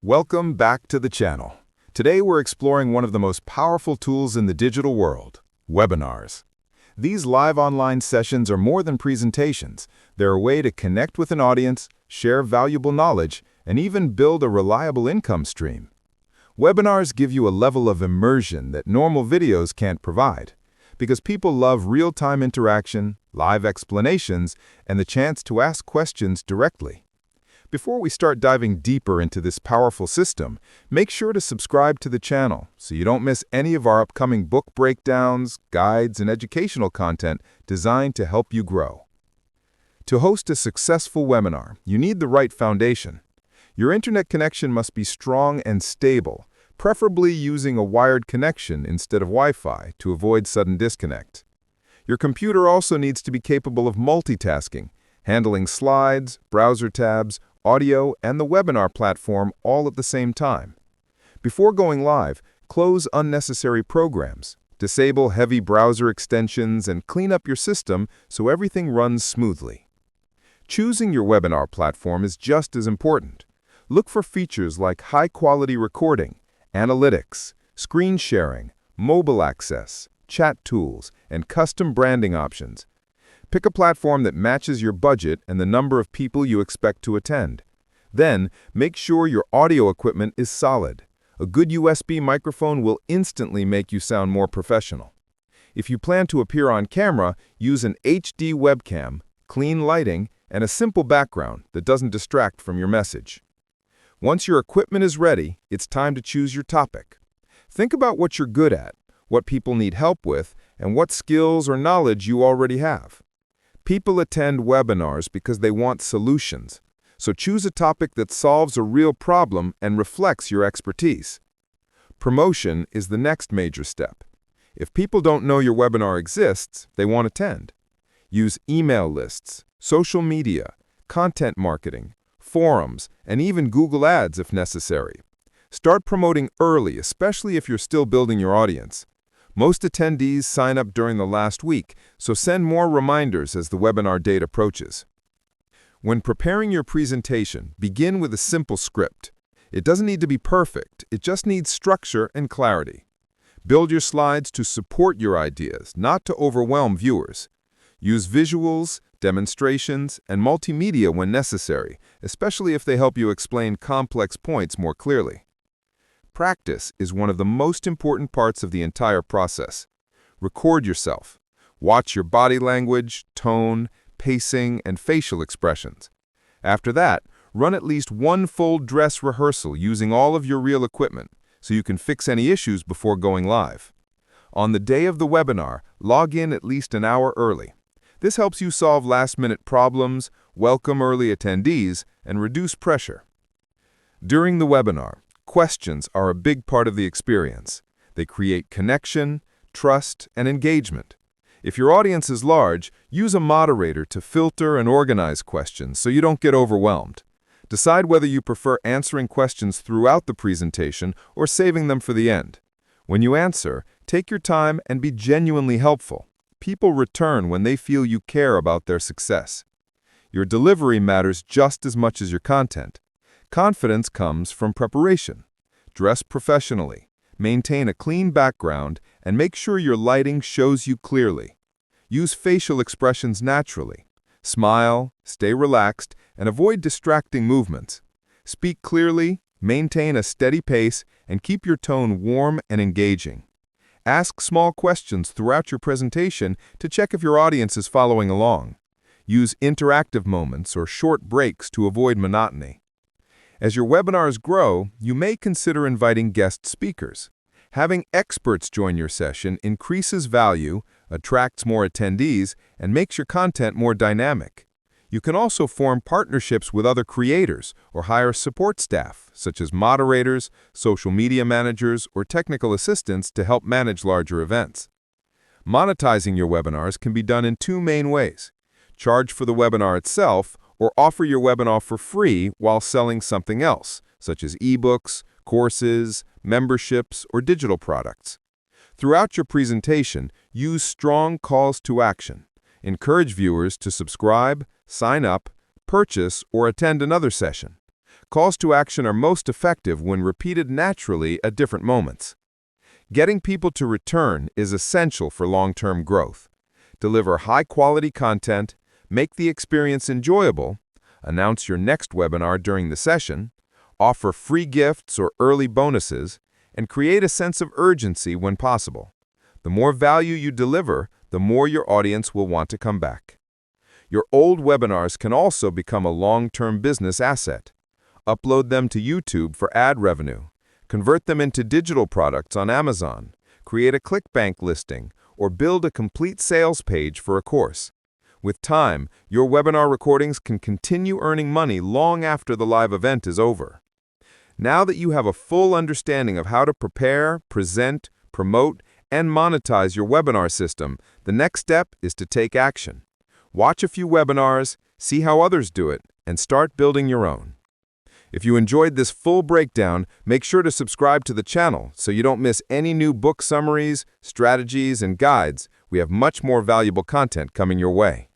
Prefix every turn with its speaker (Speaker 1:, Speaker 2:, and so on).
Speaker 1: Welcome back to the channel. Today we're exploring one of the most powerful tools in the digital world, webinars. These live online sessions are more than presentations. They're a way to connect with an audience, share valuable knowledge, and even build a reliable income stream. Webinars give you a level of immersion that normal videos can't provide, because people love real-time interaction, live explanations, and the chance to ask questions directly. Before we start diving deeper into this powerful system, make sure to subscribe to the channel so you don't miss any of our upcoming book breakdowns, guides, and educational content designed to help you grow. To host a successful webinar, you need the right foundation. Your internet connection must be strong and stable, preferably using a wired connection instead of Wi-Fi to avoid sudden disconnect. Your computer also needs to be capable of multitasking, handling slides, browser tabs, audio, and the webinar platform all at the same time. Before going live, close unnecessary programs, disable heavy browser extensions, and clean up your system so everything runs smoothly. Choosing your webinar platform is just as important. Look for features like high-quality recording, analytics, screen sharing, mobile access, chat tools, and custom branding options. Pick a platform that matches your budget and the number of people you expect to attend. Then, make sure your audio equipment is solid. A good USB microphone will instantly make you sound more professional. If you plan to appear on camera, use an HD webcam, clean lighting, and a simple background that doesn't distract from your message. Once your equipment is ready, it's time to choose your topic. Think about what you're good at, what people need help with, and what skills or knowledge you already have. People attend webinars because they want solutions, so choose a topic that solves a real problem and reflects your expertise. Promotion is the next major step. If people don't know your webinar exists, they won't attend. Use email lists, social media, content marketing, forums, and even Google Ads if necessary. Start promoting early, especially if you're still building your audience. Most attendees sign up during the last week, so send more reminders as the webinar date approaches. When preparing your presentation, begin with a simple script. It doesn't need to be perfect, it just needs structure and clarity. Build your slides to support your ideas, not to overwhelm viewers. Use visuals, demonstrations, and multimedia when necessary, especially if they help you explain complex points more clearly. Practice is one of the most important parts of the entire process. Record yourself. Watch your body language, tone, pacing, and facial expressions. After that, run at least one full dress rehearsal using all of your real equipment so you can fix any issues before going live. On the day of the webinar, log in at least an hour early. This helps you solve last-minute problems, welcome early attendees, and reduce pressure. During the webinar, questions are a big part of the experience. They create connection, trust, and engagement. If your audience is large, use a moderator to filter and organize questions so you don't get overwhelmed. Decide whether you prefer answering questions throughout the presentation or saving them for the end. When you answer, take your time and be genuinely helpful. People return when they feel you care about their success. Your delivery matters just as much as your content. Confidence comes from preparation. Dress professionally, maintain a clean background, and make sure your lighting shows you clearly. Use facial expressions naturally. Smile, stay relaxed, and avoid distracting movements. Speak clearly, maintain a steady pace, and keep your tone warm and engaging. Ask small questions throughout your presentation to check if your audience is following along. Use interactive moments or short breaks to avoid monotony. As your webinars grow, you may consider inviting guest speakers. Having experts join your session increases value, attracts more attendees, and makes your content more dynamic. You can also form partnerships with other creators or hire support staff, such as moderators, social media managers, or technical assistants to help manage larger events. Monetizing your webinars can be done in two main ways. Charge for the webinar itself, or offer your webinar for free while selling something else, such as ebooks, courses, memberships, or digital products. Throughout your presentation, use strong calls to action. Encourage viewers to subscribe, sign up, purchase, or attend another session.
Speaker 2: Calls to action are most effective when repeated naturally at different moments. Getting people to return is essential for long-term growth. Deliver high-quality content, make the experience enjoyable, announce your next webinar during the session, offer free gifts or early bonuses, and create a sense of urgency when possible. The more value you deliver, the more your audience will want to come back. Your old webinars can also become a long-term business asset. Upload them to YouTube for ad revenue. Convert them into digital products on Amazon. Create a ClickBank listing, or build a complete sales page for a course. With time, your webinar recordings can continue earning money long after the live event is over. Now that you have a full understanding of how to prepare, present, promote, and monetize your webinar system, the next step is to take action. Watch a few webinars, see how others do it, and start building your own. If you enjoyed this full breakdown, make sure to subscribe to the channel so you don't miss any new book summaries, strategies, and guides. We have much more valuable content coming your way.